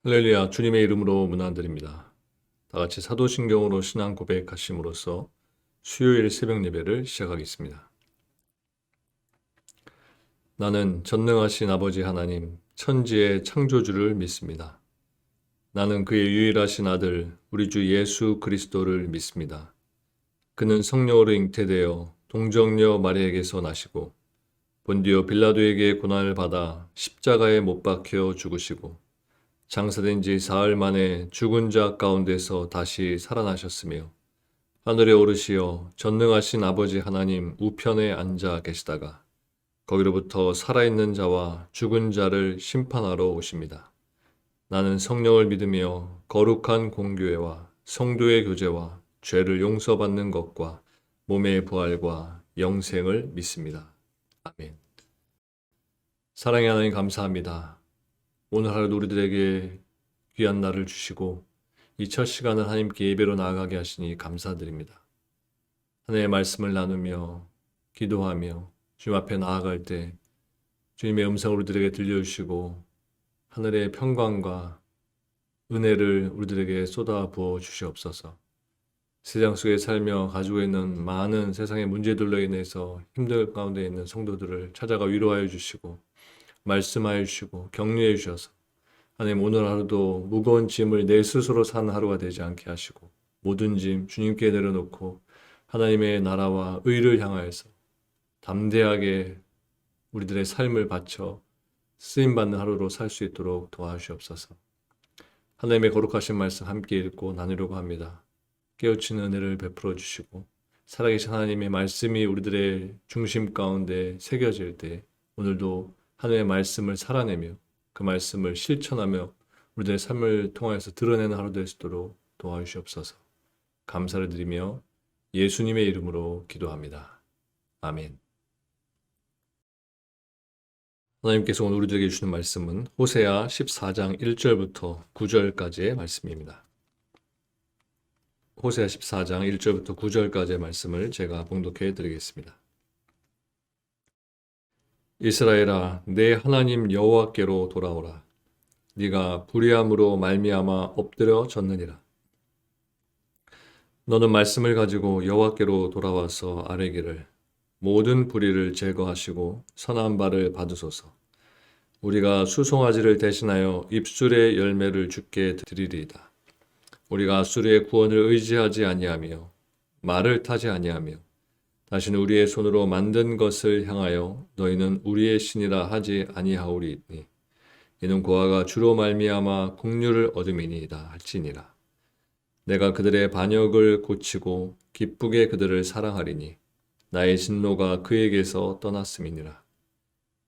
할렐루야, 주님의 이름으로 문안드립니다. 다 같이 사도신경으로 신앙 고백하심으로써 수요일 새벽 예배를 시작하겠습니다. 나는 전능하신 아버지 하나님, 천지의 창조주를 믿습니다. 나는 그의 유일하신 아들, 우리 주 예수 그리스도를 믿습니다. 그는 성령으로 잉태되어 동정녀 마리아에게서 나시고 본디오 빌라도에게 고난을 받아 십자가에 못 박혀 죽으시고 장사된 지 사흘 만에 죽은 자 가운데서 다시 살아나셨으며 하늘에 오르시어 전능하신 아버지 하나님 우편에 앉아 계시다가 거기로부터 살아있는 자와 죽은 자를 심판하러 오십니다. 나는 성령을 믿으며 거룩한 공교회와 성도의 교제와 죄를 용서받는 것과 몸의 부활과 영생을 믿습니다. 아멘. 사랑의 하나님 감사합니다. 오늘 하루도 우리들에게 귀한 날을 주시고 이 첫 시간을 하나님께 예배로 나아가게 하시니 감사드립니다. 하나님의 말씀을 나누며 기도하며 주님 앞에 나아갈 때 주님의 음성을 우리들에게 들려주시고 하늘의 평강과 은혜를 우리들에게 쏟아 부어 주시옵소서. 세상 속에 살며 가지고 있는 많은 세상의 문제들로 인해서 힘들 가운데 있는 성도들을 찾아가 위로하여 주시고 말씀하여 주시고 격려해 주셔서 하나님 오늘 하루도 무거운 짐을 내 스스로 사는 하루가 되지 않게 하시고 모든 짐 주님께 내려놓고 하나님의 나라와 의를 향하여서 담대하게 우리들의 삶을 바쳐 쓰임받는 하루로 살 수 있도록 도와주시옵소서. 하나님의 거룩하신 말씀 함께 읽고 나누려고 합니다. 깨우치는 은혜를 베풀어 주시고 살아계신 하나님의 말씀이 우리들의 중심 가운데 새겨질 때 오늘도 하나님의 말씀을 살아내며 그 말씀을 실천하며 우리들의 삶을 통하여서 드러내는 하루 될 수 있도록 도와주시옵소서. 감사를 드리며 예수님의 이름으로 기도합니다. 아멘. 하나님께서 오늘 우리들에게 주시는 말씀은 호세아 14장 1절부터 9절까지의 말씀입니다. 호세아 14장 1절부터 9절까지의 말씀을 제가 봉독해 드리겠습니다. 이스라엘아, 내 하나님 여호와께로 돌아오라. 네가 불의함으로 말미암아 엎드려 졌느니라. 너는 말씀을 가지고 여호와께로 돌아와서 아뢰기를 모든 불의를 제거하시고 선한 바를 받으소서. 우리가 수송아지를 대신하여 입술의 열매를 주께 드리리이다. 우리가 아수르의 구원을 의지하지 아니하며 말을 타지 아니하며 다시는 우리의 손으로 만든 것을 향하여 너희는 우리의 신이라 하지 아니하오리니 이는 고아가 주로 말미암아 국류를 얻음이니이다 할지니라. 내가 그들의 반역을 고치고 기쁘게 그들을 사랑하리니 나의 진노가 그에게서 떠났음이니라.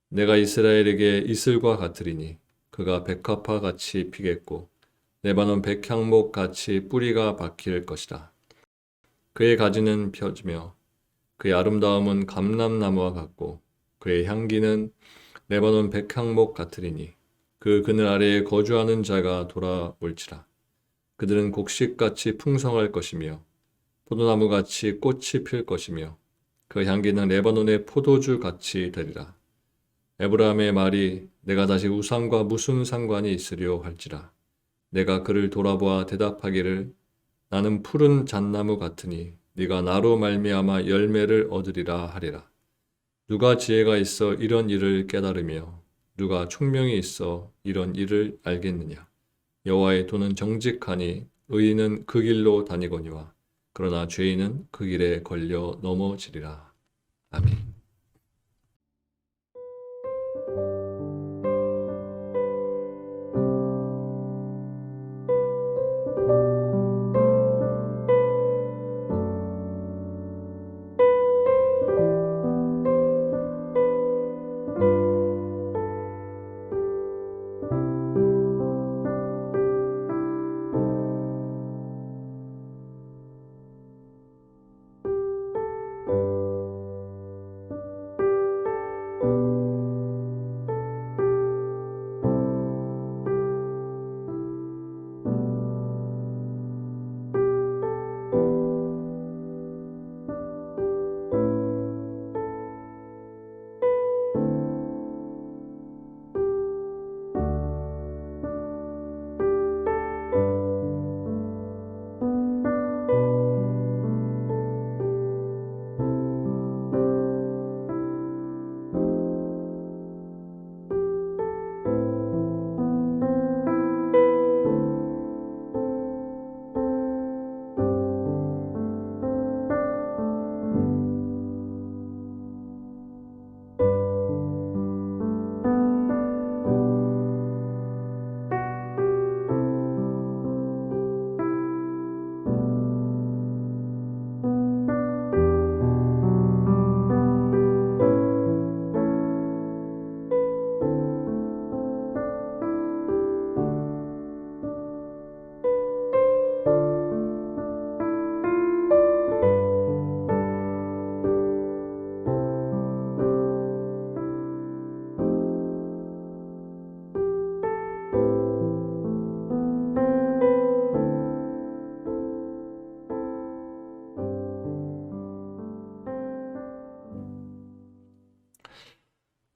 내가 이스라엘에게 이슬과 같으리니 그가 백합화 같이 피겠고 레바논 백향목 같이 뿌리가 박힐 것이다. 그의 가지는 펴지며 그의 아름다움은 감람나무와 같고 그의 향기는 레바논 백향목 같으리니 그 그늘 아래에 거주하는 자가 돌아올지라. 그들은 곡식같이 풍성할 것이며 포도나무같이 꽃이 필 것이며 그 향기는 레바논의 포도주 같이 되리라. 에브라함의 말이 내가 다시 우상과 무슨 상관이 있으려 할지라. 내가 그를 돌아보아 대답하기를 나는 푸른 잣나무 같으니 네가 나로 말미암아 열매를 얻으리라 하리라. 누가 지혜가 있어 이런 일을 깨달으며 누가 총명이 있어 이런 일을 알겠느냐. 여호와의 도는 정직하니 의인은 그 길로 다니거니와 그러나 죄인은 그 길에 걸려 넘어지리라. 아멘.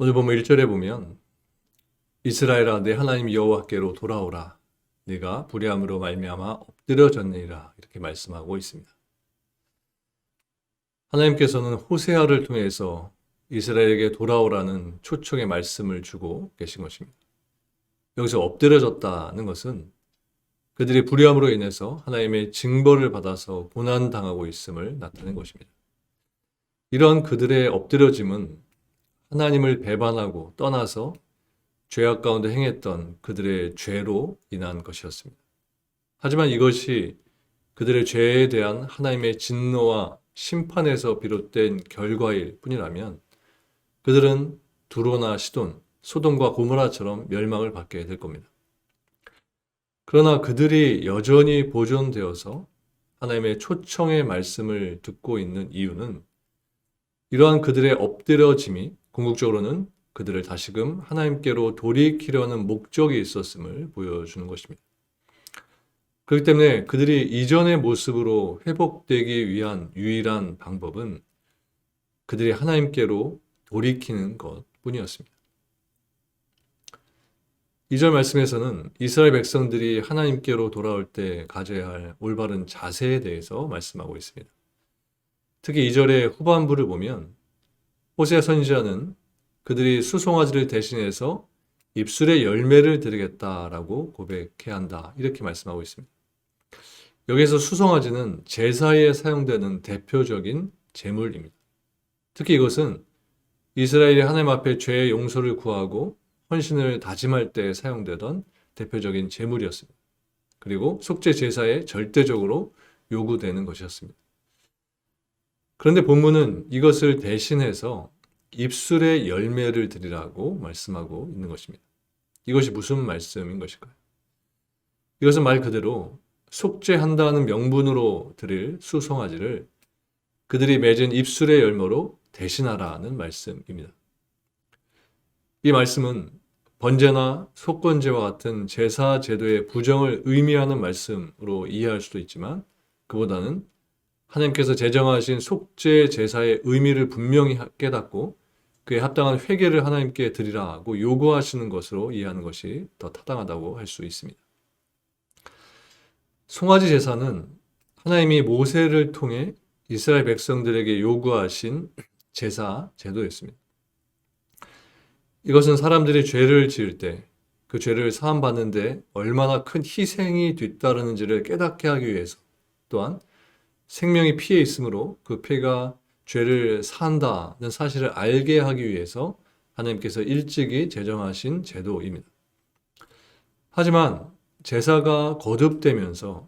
오늘 보면 1절에 보면 이스라엘아 내 하나님 여호와께로 돌아오라 네가 불의함으로 말미암아 엎드려졌느니라 이렇게 말씀하고 있습니다. 하나님께서는 호세아를 통해서 이스라엘에게 돌아오라는 초청의 말씀을 주고 계신 것입니다. 여기서 엎드려졌다는 것은 그들이 불의함으로 인해서 하나님의 징벌을 받아서 고난당하고 있음을 나타낸 것입니다. 이러한 그들의 엎드려짐은 하나님을 배반하고 떠나서 죄악 가운데 행했던 그들의 죄로 인한 것이었습니다. 하지만 이것이 그들의 죄에 대한 하나님의 진노와 심판에서 비롯된 결과일 뿐이라면 그들은 두로나 시돈, 소돔과 고모라처럼 멸망을 받게 될 겁니다. 그러나 그들이 여전히 보존되어서 하나님의 초청의 말씀을 듣고 있는 이유는 이러한 그들의 엎드려짐이 궁극적으로는 그들을 다시금 하나님께로 돌이키려는 목적이 있었음을 보여주는 것입니다. 그렇기 때문에 그들이 이전의 모습으로 회복되기 위한 유일한 방법은 그들이 하나님께로 돌이키는 것뿐이었습니다. 2절 말씀에서는 이스라엘 백성들이 하나님께로 돌아올 때 가져야 할 올바른 자세에 대해서 말씀하고 있습니다. 특히 2절의 후반부를 보면 호세아 선지자는 그들이 수송아지를 대신해서 입술에 열매를 드리겠다라고 고백해야 한다 이렇게 말씀하고 있습니다. 여기서 수송아지는 제사에 사용되는 대표적인 제물입니다. 특히 이것은 이스라엘이 하나님 앞에 죄의 용서를 구하고 헌신을 다짐할 때 사용되던 대표적인 제물이었습니다. 그리고 속죄 제사에 절대적으로 요구되는 것이었습니다. 그런데 본문은 이것을 대신해서 입술에 열매를 드리라고 말씀하고 있는 것입니다. 이것이 무슨 말씀인 것일까요? 이것은 말 그대로 속죄한다는 명분으로 드릴 수송아지를 그들이 맺은 입술의 열매로 대신하라는 말씀입니다. 이 말씀은 번제나 속건제와 같은 제사 제도의 부정을 의미하는 말씀으로 이해할 수도 있지만 그보다는 하나님께서 제정하신 속죄 제사의 의미를 분명히 깨닫고 그에 합당한 회개를 하나님께 드리라고 요구하시는 것으로 이해하는 것이 더 타당하다고 할 수 있습니다. 송아지 제사는 하나님이 모세를 통해 이스라엘 백성들에게 요구하신 제사 제도였습니다. 이것은 사람들이 죄를 지을 때 그 죄를 사함받는데 얼마나 큰 희생이 뒤따르는지를 깨닫게 하기 위해서 또한 생명이 피해 있으므로 그 피가 죄를 사한다는 사실을 알게 하기 위해서 하나님께서 일찍이 제정하신 제도입니다. 하지만 제사가 거듭되면서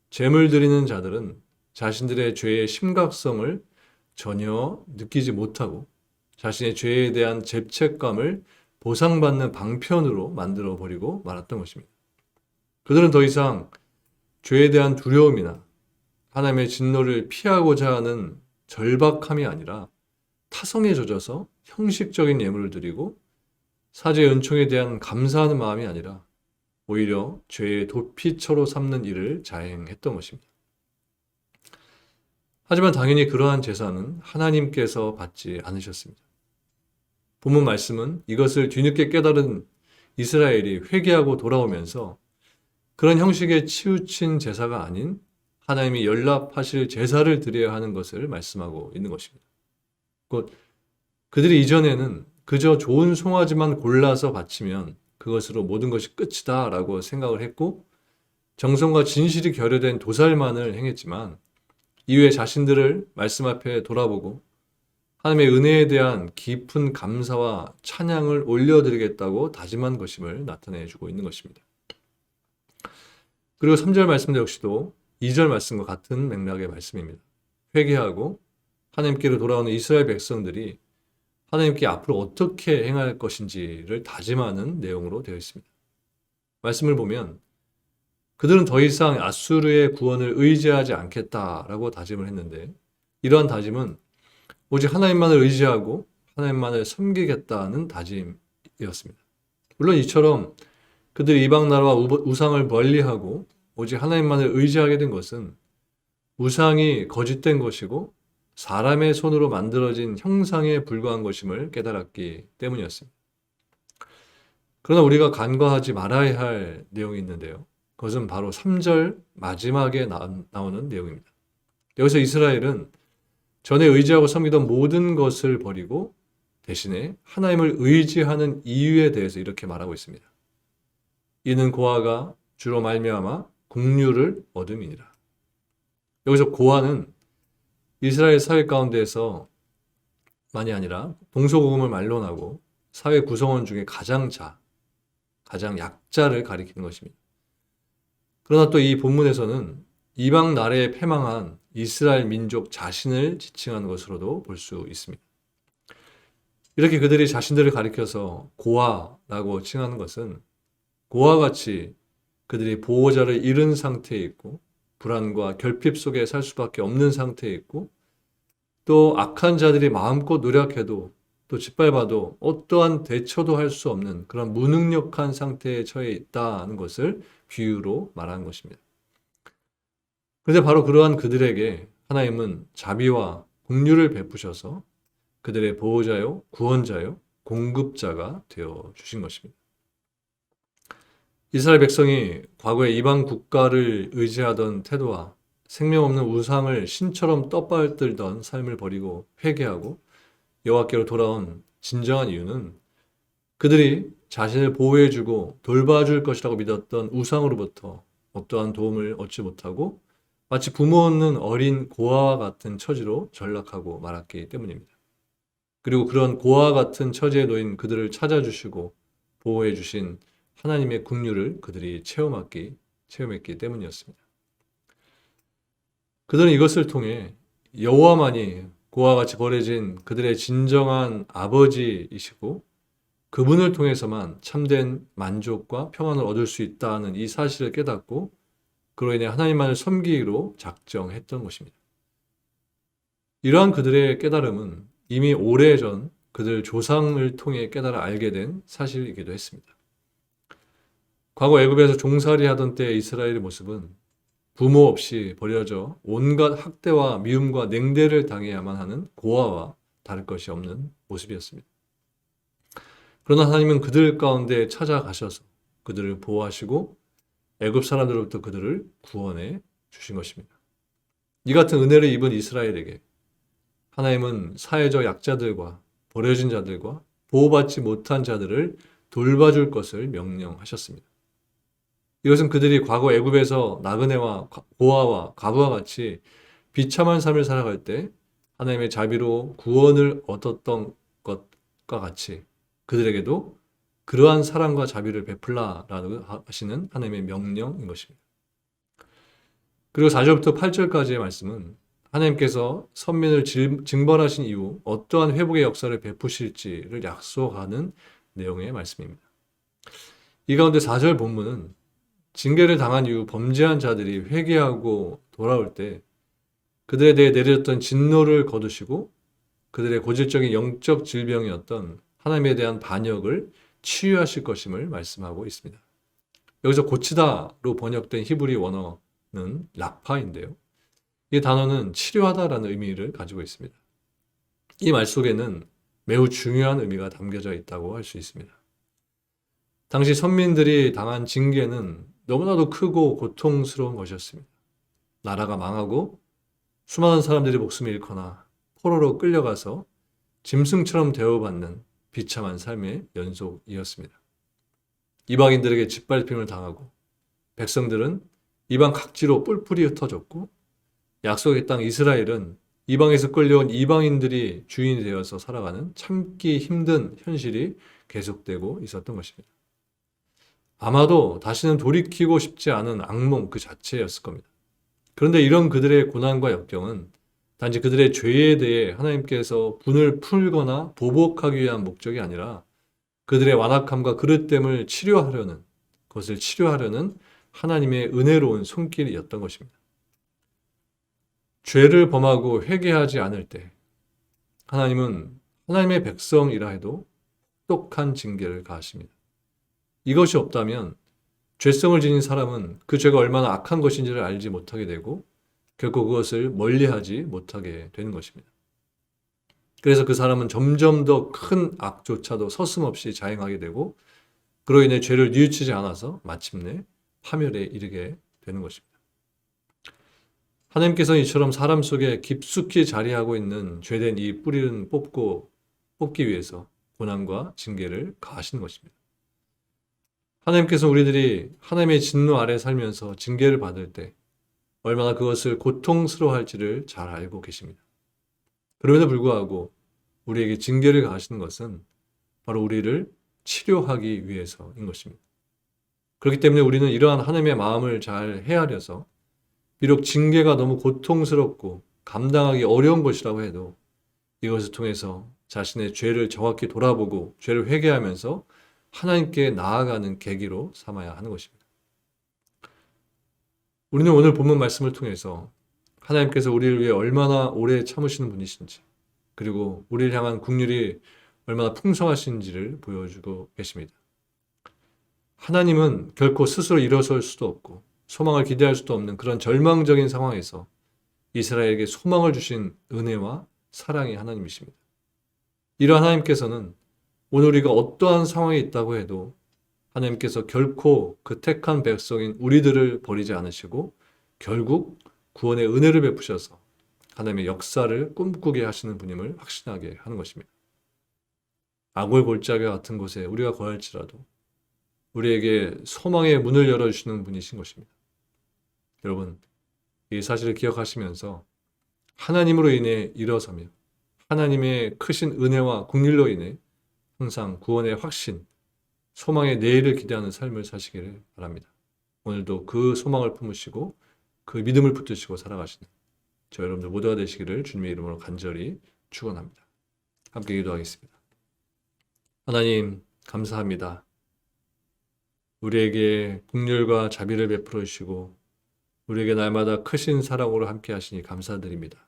제물 드리는 자들은 자신들의 죄의 심각성을 전혀 느끼지 못하고 자신의 죄에 대한 죄책감을 보상받는 방편으로 만들어버리고 말았던 것입니다. 그들은 더 이상 죄에 대한 두려움이나 하나님의 진노를 피하고자 하는 절박함이 아니라 타성에 젖어서 형식적인 예물을 드리고 사죄 은총에 대한 감사하는 마음이 아니라 오히려 죄의 도피처로 삼는 일을 자행했던 것입니다. 하지만 당연히 그러한 제사는 하나님께서 받지 않으셨습니다. 본문 말씀은 이것을 뒤늦게 깨달은 이스라엘이 회개하고 돌아오면서 그런 형식에 치우친 제사가 아닌 하나님이 연락하실 제사를 드려야 하는 것을 말씀하고 있는 것입니다. 곧 그들이 이전에는 그저 좋은 송아지만 골라서 바치면 그것으로 모든 것이 끝이다 라고 생각을 했고 정성과 진실이 결여된 도살만을 행했지만 이후에 자신들을 말씀 앞에 돌아보고 하나님의 은혜에 대한 깊은 감사와 찬양을 올려드리겠다고 다짐한 것임을 나타내주고 있는 것입니다. 그리고 3절 말씀도 역시도 2절 말씀과 같은 맥락의 말씀입니다. 회개하고 하나님께로 돌아오는 이스라엘 백성들이 하나님께 앞으로 어떻게 행할 것인지를 다짐하는 내용으로 되어 있습니다. 말씀을 보면 그들은 더 이상 아수르의 구원을 의지하지 않겠다라고 다짐을 했는데 이러한 다짐은 오직 하나님만을 의지하고 하나님만을 섬기겠다는 다짐이었습니다. 물론 이처럼 그들이 이방 나라와 우상을 멀리하고 오직 하나님만을 의지하게 된 것은 우상이 거짓된 것이고 사람의 손으로 만들어진 형상에 불과한 것임을 깨달았기 때문이었습니다. 그러나 우리가 간과하지 말아야 할 내용이 있는데요. 그것은 바로 3절 마지막에 나오는 내용입니다. 여기서 이스라엘은 전에 의지하고 섬기던 모든 것을 버리고 대신에 하나님을 의지하는 이유에 대해서 이렇게 말하고 있습니다. 이는 고아가 주로 말미암아 국류를 얻음이니라. 여기서 고아는 이스라엘 사회 가운데서 만이 아니라 동서고금을 만론하고 사회 구성원 중에 가장 약자를 가리키는 것입니다. 그러나 또 이 본문에서는 이방 나라에 패망한 이스라엘 민족 자신을 지칭하는 것으로도 볼 수 있습니다. 이렇게 그들이 자신들을 가리켜서 고아라고 칭하는 것은 고아와 같이 그들이 보호자를 잃은 상태에 있고 불안과 결핍 속에 살 수밖에 없는 상태에 있고 또 악한 자들이 마음껏 노력해도 또 짓밟아도 어떠한 대처도 할 수 없는 그런 무능력한 상태에 처해 있다는 것을 비유로 말하는 것입니다. 그런데 바로 그러한 그들에게 하나님은 자비와 긍휼을 베푸셔서 그들의 보호자요, 구원자요, 공급자가 되어 주신 것입니다. 이스라엘 백성이 과거에 이방 국가를 의지하던 태도와 생명 없는 우상을 신처럼 떠받들던 삶을 버리고 회개하고 여호와께로 돌아온 진정한 이유는 그들이 자신을 보호해주고 돌봐줄 것이라고 믿었던 우상으로부터 어떠한 도움을 얻지 못하고 마치 부모 없는 어린 고아와 같은 처지로 전락하고 말았기 때문입니다. 그리고 그런 고아와 같은 처지에 놓인 그들을 찾아주시고 보호해주신 하나님의 긍휼을 그들이 체험했기 때문이었습니다. 그들은 이것을 통해 여호와만이 고아와 같이 버려진 그들의 진정한 아버지이시고 그분을 통해서만 참된 만족과 평안을 얻을 수 있다는 이 사실을 깨닫고 그로 인해 하나님만을 섬기기로 작정했던 것입니다. 이러한 그들의 깨달음은 이미 오래전 그들 조상을 통해 깨달아 알게 된 사실이기도 했습니다. 과거 애굽에서 종살이 하던 때의 이스라엘의 모습은 부모 없이 버려져 온갖 학대와 미움과 냉대를 당해야만 하는 고아와 다를 것이 없는 모습이었습니다. 그러나 하나님은 그들 가운데 찾아가셔서 그들을 보호하시고 애굽 사람들로부터 그들을 구원해 주신 것입니다. 이 같은 은혜를 입은 이스라엘에게 하나님은 사회적 약자들과 버려진 자들과 보호받지 못한 자들을 돌봐줄 것을 명령하셨습니다. 이것은 그들이 과거 애굽에서 나그네와 고아와 과부와 같이 비참한 삶을 살아갈 때 하나님의 자비로 구원을 얻었던 것과 같이 그들에게도 그러한 사랑과 자비를 베풀라라고 하시는 하나님의 명령인 것입니다. 그리고 4절부터 8절까지의 말씀은 하나님께서 선민을 징벌하신 이후 어떠한 회복의 역사를 베푸실지를 약속하는 내용의 말씀입니다. 이 가운데 4절 본문은 징계를 당한 이후 범죄한 자들이 회개하고 돌아올 때 그들에 대해 내려졌던 진노를 거두시고 그들의 고질적인 영적 질병이었던 하나님에 대한 반역을 치유하실 것임을 말씀하고 있습니다. 여기서 고치다로 번역된 히브리 원어는 라파인데요. 이 단어는 치료하다라는 의미를 가지고 있습니다. 이 말 속에는 매우 중요한 의미가 담겨져 있다고 할 수 있습니다. 당시 선민들이 당한 징계는 너무나도 크고 고통스러운 것이었습니다. 나라가 망하고 수많은 사람들이 목숨을 잃거나 포로로 끌려가서 짐승처럼 대우받는 비참한 삶의 연속이었습니다. 이방인들에게 짓밟힘을 당하고 백성들은 이방 각지로 뿔뿔이 흩어졌고 약속의 땅 이스라엘은 이방에서 끌려온 이방인들이 주인이 되어서 살아가는 참기 힘든 현실이 계속되고 있었던 것입니다. 아마도 다시는 돌이키고 싶지 않은 악몽 그 자체였을 겁니다. 그런데 이런 그들의 고난과 역경은 단지 그들의 죄에 대해 하나님께서 분을 풀거나 보복하기 위한 목적이 아니라 그들의 완악함과 그릇됨을 치료하려는, 그것을 치료하려는 하나님의 은혜로운 손길이었던 것입니다. 죄를 범하고 회개하지 않을 때 하나님은 하나님의 백성이라 해도 혹독한 징계를 가하십니다. 이것이 없다면 죄성을 지닌 사람은 그 죄가 얼마나 악한 것인지를 알지 못하게 되고 결코 그것을 멀리하지 못하게 되는 것입니다. 그래서 그 사람은 점점 더 큰 악조차도 서슴없이 자행하게 되고 그로 인해 죄를 뉘우치지 않아서 마침내 파멸에 이르게 되는 것입니다. 하나님께서는 이처럼 사람 속에 깊숙이 자리하고 있는 죄된 이 뿌리는 뽑기 위해서 고난과 징계를 가하시는 것입니다. 하나님께서 우리들이 하나님의 진노 아래 살면서 징계를 받을 때 얼마나 그것을 고통스러워할지를 잘 알고 계십니다. 그럼에도 불구하고 우리에게 징계를 가하시는 것은 바로 우리를 치료하기 위해서인 것입니다. 그렇기 때문에 우리는 이러한 하나님의 마음을 잘 헤아려서 비록 징계가 너무 고통스럽고 감당하기 어려운 것이라고 해도 이것을 통해서 자신의 죄를 정확히 돌아보고 죄를 회개하면서 하나님께 나아가는 계기로 삼아야 하는 것입니다. 우리는 오늘 본문 말씀을 통해서 하나님께서 우리를 위해 얼마나 오래 참으시는 분이신지 그리고 우리를 향한 긍휼이 얼마나 풍성하신지를 보여주고 계십니다. 하나님은 결코 스스로 일어설 수도 없고 소망을 기대할 수도 없는 그런 절망적인 상황에서 이스라엘에게 소망을 주신 은혜와 사랑의 하나님이십니다. 이러한 하나님께서는 오늘 우리가 어떠한 상황에 있다고 해도 하나님께서 결코 그 택한 백성인 우리들을 버리지 않으시고 결국 구원의 은혜를 베푸셔서 하나님의 역사를 꿈꾸게 하시는 분임을 확신하게 하는 것입니다. 악월 골짜기 같은 곳에 우리가 거할지라도 우리에게 소망의 문을 열어주시는 분이신 것입니다. 여러분, 이 사실을 기억하시면서 하나님으로 인해 일어서며 하나님의 크신 은혜와 긍휼로 인해 항상 구원의 확신, 소망의 내일을 기대하는 삶을 사시기를 바랍니다. 오늘도 그 소망을 품으시고 그 믿음을 붙드시고 살아가시는 저 여러분들 모두가 되시기를 주님의 이름으로 간절히 축원합니다. 함께 기도하겠습니다. 하나님 감사합니다. 우리에게 긍휼과 자비를 베풀어 주시고 우리에게 날마다 크신 사랑으로 함께 하시니 감사드립니다.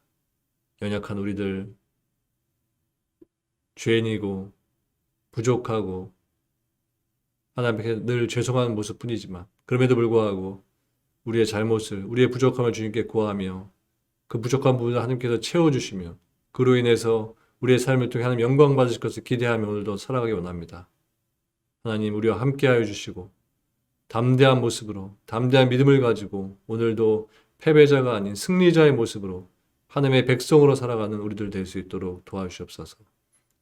연약한 우리들, 죄인이고 부족하고 하나님께 늘 죄송한 모습뿐이지만 그럼에도 불구하고 우리의 잘못을, 우리의 부족함을 주님께 구하며 그 부족한 부분을 하나님께서 채워주시며 그로 인해서 우리의 삶을 통해 하나님 영광 받으실 것을 기대하며 오늘도 살아가기 원합니다. 하나님 우리와 함께하여 주시고 담대한 모습으로 담대한 믿음을 가지고 오늘도 패배자가 아닌 승리자의 모습으로 하나님의 백성으로 살아가는 우리들 될 수 있도록 도와주시옵소서.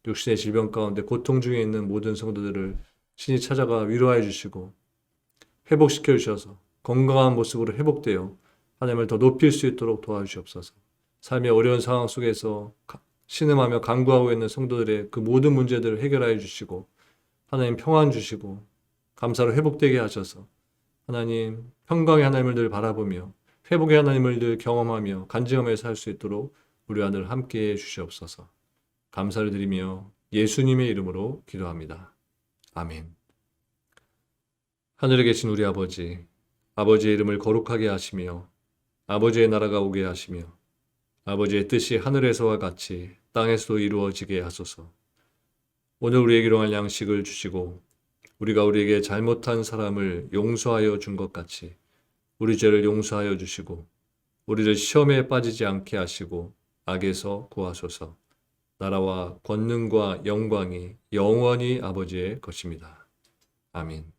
육신의 질병 가운데 고통 중에 있는 모든 성도들을 신이 찾아가 위로하여 주시고 회복시켜 주셔서 건강한 모습으로 회복되어 하나님을 더 높일 수 있도록 도와주시옵소서. 삶의 어려운 상황 속에서 신음하며 간구하고 있는 성도들의 그 모든 문제들을 해결하여 주시고 하나님 평안 주시고 감사로 회복되게 하셔서 하나님 평강의 하나님을 늘 바라보며 회복의 하나님을 늘 경험하며 간증하며 살 수 있도록 우리와 늘 함께해 주시옵소서. 감사를 드리며 예수님의 이름으로 기도합니다. 아멘. 하늘에 계신 우리 아버지, 아버지의 이름을 거룩하게 하시며 아버지의 나라가 오게 하시며 아버지의 뜻이 하늘에서와 같이 땅에서도 이루어지게 하소서. 오늘 우리에게 일용할 양식을 주시고 우리가 우리에게 잘못한 사람을 용서하여 준 것 같이 우리 죄를 용서하여 주시고 우리를 시험에 빠지지 않게 하시고 악에서 구하소서. 나라와 권능과 영광이 영원히 아버지의 것입니다. 아멘.